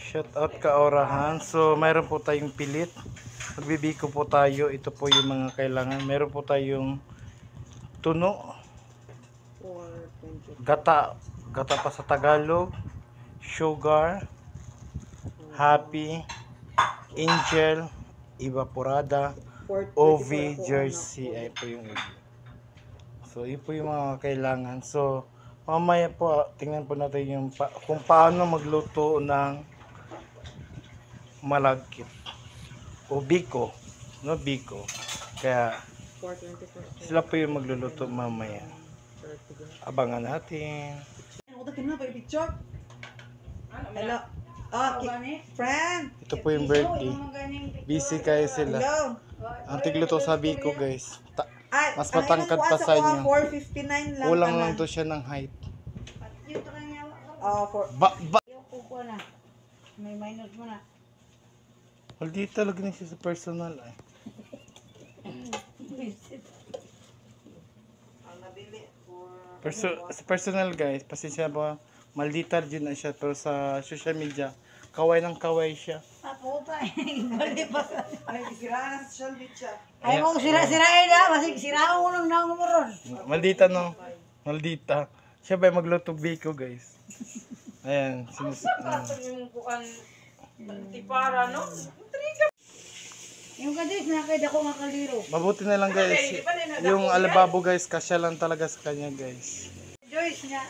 Shout out Kaorahan. So, mayroon po tayong pilit. Magbibiko po tayo. Ito po yung mga kailangan. Mayroon po tayong tuno. Gata. Gata pa sa Tagalog. Sugar. Happy. Angel. Evaporada. OV. Jersey. Ay po yung OV. So, yun po yung mga kailangan. So, mamaya po, tingnan po natin yung kung paano magluto ng malagkit o biko, no, biko. Kaya sila po yung magluluto mamaya. Abangan natin. Hello. Friend. Ito po yung birthday. Busy kayo sila. Ang tigluto sa biko, guys. Mas matangkad pa sa inyo. 459 lang. Kulang lang to siya ng height. May minus mo na. Hindi talaga na siya sa personal ay. Sa personal, guys, pasensya po, maldita din na siya, pero sa social media kaway ng kaway siya. Puta, bali pa sa. Ay, sira na sa social media. Ay, Ayan. mo sira-sirain na, masig sira ko nang nangumoron. Maldita, no? Maldita. Siya ba magluto biko, guys? Ayan. Tipara, no? Yung kadis, nakakita ko nga kaliro. Mabuti na lang, guys. Yung alababo, guys, kasya lang talaga sa kanya, guys. Joyce niya.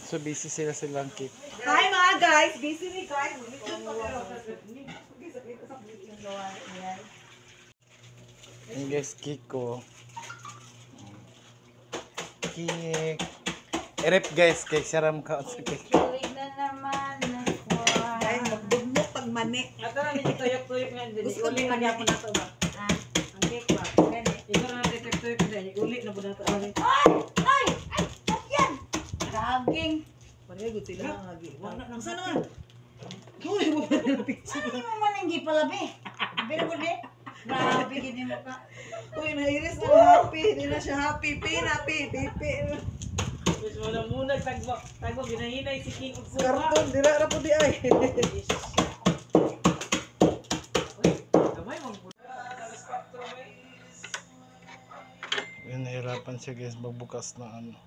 So, busy sila silang cake. Hi mga guys, busy ni guys. Yung guys, cake ko. Cake. Erep, guys, cake. Saram ka sa cake. Tulig na naman na kuha. Ay, magdugmok pag mani. Ato na nito tuyok-tuyok nga din. Uli na niya po na to ba? Ang cake ba? Ito na tuyok-tuyok din. Uli na po na to. Ay! Yan! Gaging. Manigot sila nga lagi. Saan naman? Huli mo pa ng picture. Hindi mo maninggi pala, be. Pero ko, be. Grabe, gini mo ka. Uy, nairis na happy. Hindi na siya happy. Happy. Mas wala muna. Tagbo, ginahinay si King of Suka. Karton, dira na po di ay. Gamay, magbuka. Yun, nahirapan siya, guys, magbukas na ano.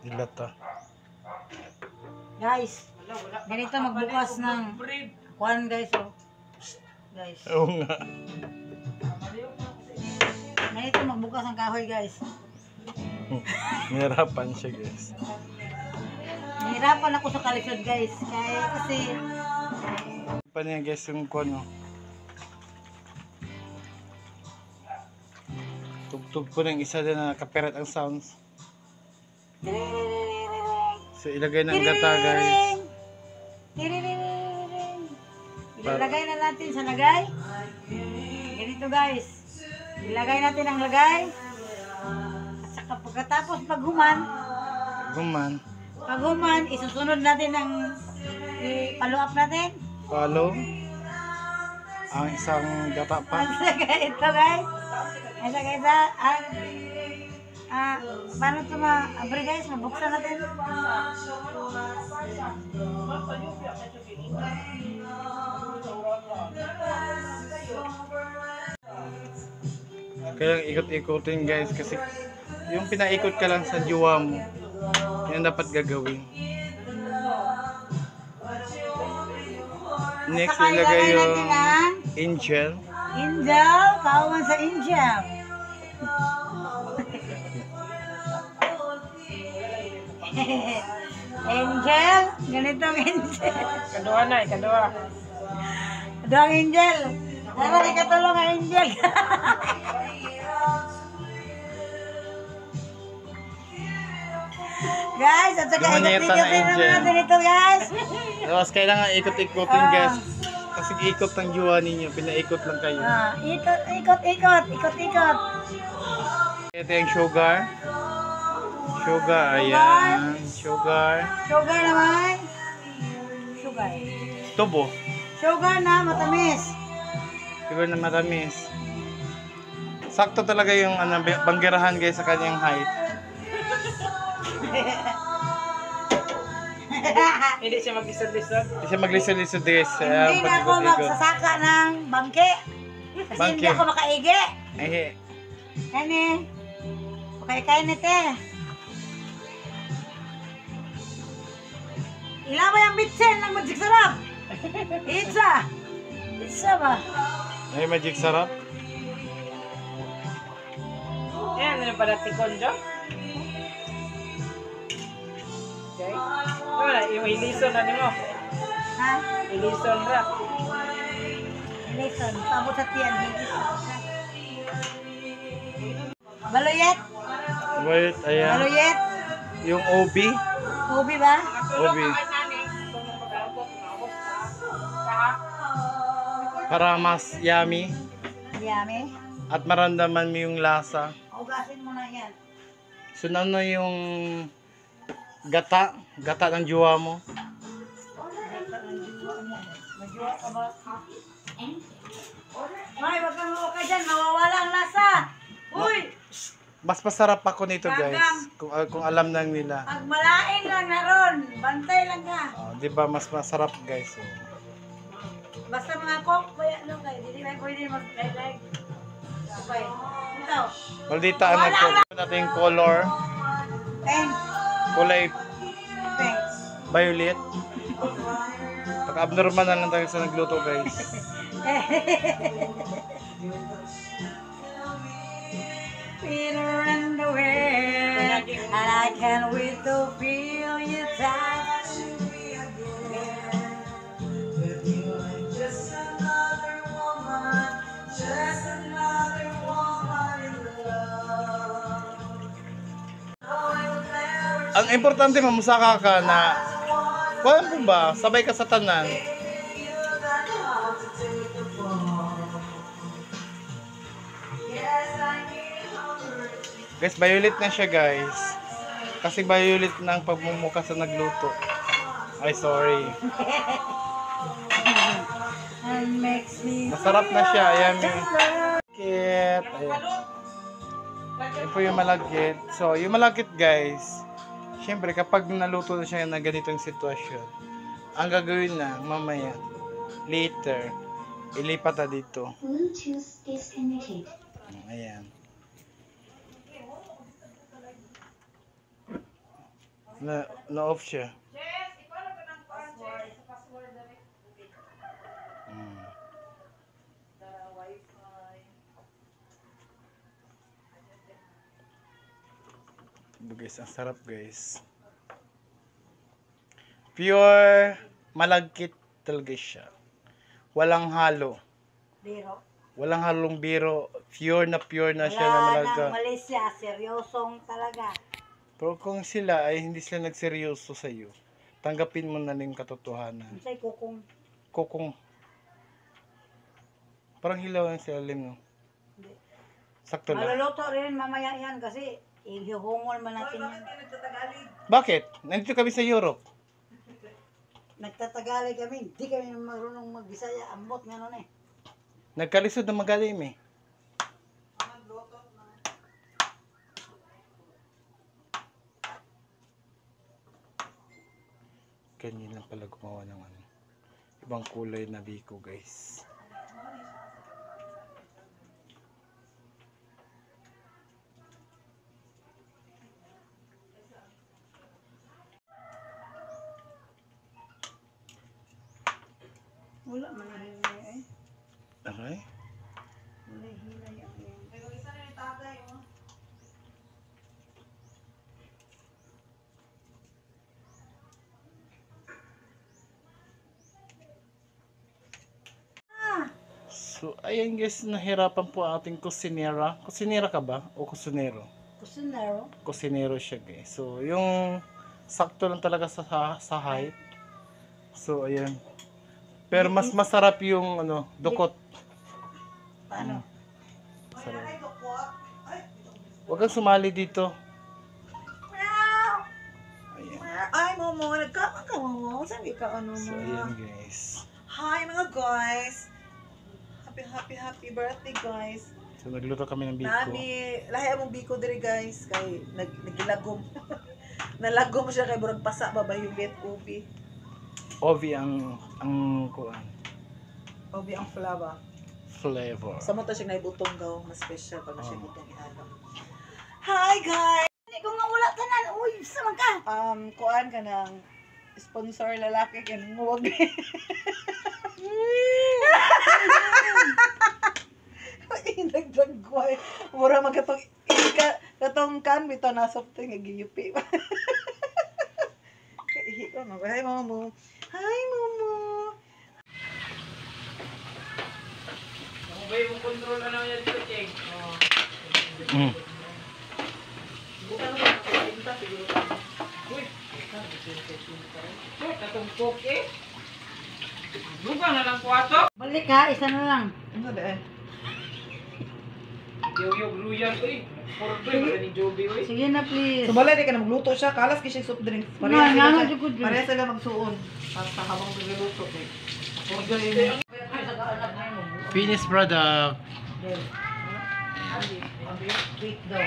Dilata. Guys, ganito magbukas ng kuhan, guys, oh. Guys. Oo nga. Ganito magbukas ng kahoy, guys. Nahirapan siya, guys. Nahirapan ako sa kalisod, guys. Kaya kasi Pa niya, guys, yung kuano. Tugtog po ng isa din na kaperat ang sounds. So, ilagay ng gata, guys. Ilalagay na natin sa lagay. Ganito, guys. Ilagay natin ang lagay. At saka pagkatapos paghuman, isusunod natin ang i-follow up natin. Follow. Ang isang gata pa. Ang lagay ito, guys. Ang lagay ito. Paano ito ma-abre, guys? Mabuksan natin. Kaya ikot-ikotin, guys, kasi yung pinaikot ka lang sa jowa mo, yan dapat gagawin. Next, Saka ilagay ilagay yung natin ang angel. angel. Kawan sa angel. Angel. Ganitong angel. Kadua na, kadua. Ito ang angel. Dapat ikatulong ang angel. Guys, at saka Yung maneta na ikot-ikotin angel. naman natin ito, guys. Tapos kailangan ikot-ikotin, guys. Kasi ikot ng jowa ninyo, pinaikot lang kayo. Ikot-ikot. Ito yung sugar. Sugar, ayan. Sugar. Sugar naman. Sugar. Tubo. Sugar na matamis. Sugar na matamis. Sakto talaga yung banggerahan, guys, sa kanyang height. Hindi siya mag-isod-isod. Hindi siya maglisod-lisod guys. Hindi na ako magsasaka ng bangke. Kasi hindi Bangke. ako makaigi. Ay, Kani. Okay, kain na te. Ilama yung bitsen ng magic sarap. Itza. Itza ba? ay magic sarap. Ayan, ano pala tikonjo? Okay. Wala, yung ilison na mo. Ha? Ilison ra. Listen, pabot sa tiyan. Baluyet? Wait, ayan. Baluyet? Yung obi. Ubi ba? Obi. Para mas yummy Yummy. at maramdaman mo yung lasa. Ugasin mo na yan. Sunod na yung gata ng juwa mo. Magjuwa ka ba? May, wag kang mawaka dyan. Mawawala ang lasa. Uy! Mas masarap ako nito guys. Kung alam nang nila. Pag malain lang na ron. Bantay lang ka. Di ba mas masarap guys. Oh. Basta mga coke, kaya ano kayo. Hindi na pwede mag-like. Okay. Ito. Maldita ano po natin yung color. Thanks. Kulay Thanks. violet. Pag-abnormal na lang tayo sa nagluto guys. Peter and the wind, and I can't wait to feel you touch me again. Just another woman in love. Ang importante mamusaka ka na kung mo ba, sabay ka sa tanan. Guys, violet na siya guys. Kasi violet na ang pagmumuka sa nagluto. Ay, sorry. And makes me Masarap na siya. Ayan yung malagkit. Ayan. Ayan po yung malagkit. So, yung malagkit guys, syempre kapag naluto na siya na ganitong sitwasyon, ang gagawin na mamaya, later, ilipat na dito. Bluetooth disconnected. Ayan. Na-off siya. Guys, ang sarap guys. Pure malagkit talaga siya. Walang halo. biro. Walang halong biro. Pure na siya na Wala malaga. ng Malaysia, seryosong talaga. Pero kung sila ay hindi sila nagseryoso sa iyo, tanggapin mo na lang yung katotohanan. Say kukong. Kukong. Parang hilaw ang silalim, no? Hindi. Sakto lang. Maluluto rin mamaya yan kasi ihihungol man natin yan. Bakit? Nandito kami sa Europe. Nagtatagalay kami, hindi kami marunong mag-Bisaya. Ambot nga nun eh. Nagkalisod na magaling eh. Ganyan lang pala gumawa ng ano. Ibang kulay na biko guys. Wala man na hilay eh. Aray? Wala hilay ako yan. So, ayan guys, nahirapan po ang ating kusinera. Kusinera ka ba? O kusinero? Kusinero. Kusinero siya guys. So, yung sakto lang talaga sa height. So, ayan. Pero mas masarap yung ano, dukot. Paano? Sarap. Huwag kang sumali dito. Ayan. Ay, Momo, nagkaka ka, Momo. Sabi ka, ano So, mo. ayan guys. Hi, mga guys. Happy birthday, guys. So, nagluto kami ng biko. Nami, lahi among biko diri, guys. Kay, nagilagom. Nalago mo siya kay burag pasa babayulit ubi. Ovi ang kuan Ubi ang flava. flavor. Sa mo to siya naibutong gaw, mas special pag na siya butong ihalo. Hi guys. Hindi ko nga wala tanan. Uy, sama ka. Kuan ka ng sponsor lalaki kan huwag. Nagdagway. Mura magkatong katong kan bitaw na soft nga giyupi. Ihi ko no. Hi Momo. Hi Momo. Ako ba yung control na naman yan dito, Cheng? Bukan ko sa tinta siguro ka. Uy! Uy, katumpok eh! Luga na lang kwato! Balik ha, isa na lang. Ano ba eh? Yung royal, uy! Pordoy, wala ni Joby, uy! Sige na please. So balay di ka na magluto siya, kalas kasi soft drink. Nga, jugod yun. Pareha sila magsuon. Basta habang nagluluto eh. Finished product. Wait daw.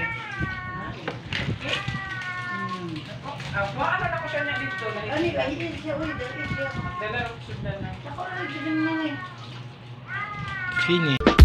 Paano na ko siya niya dito? Ano, lahitin siya. Uy, dali siya. Dala, sundan na. Ako, ay, ganun na eh. Finish.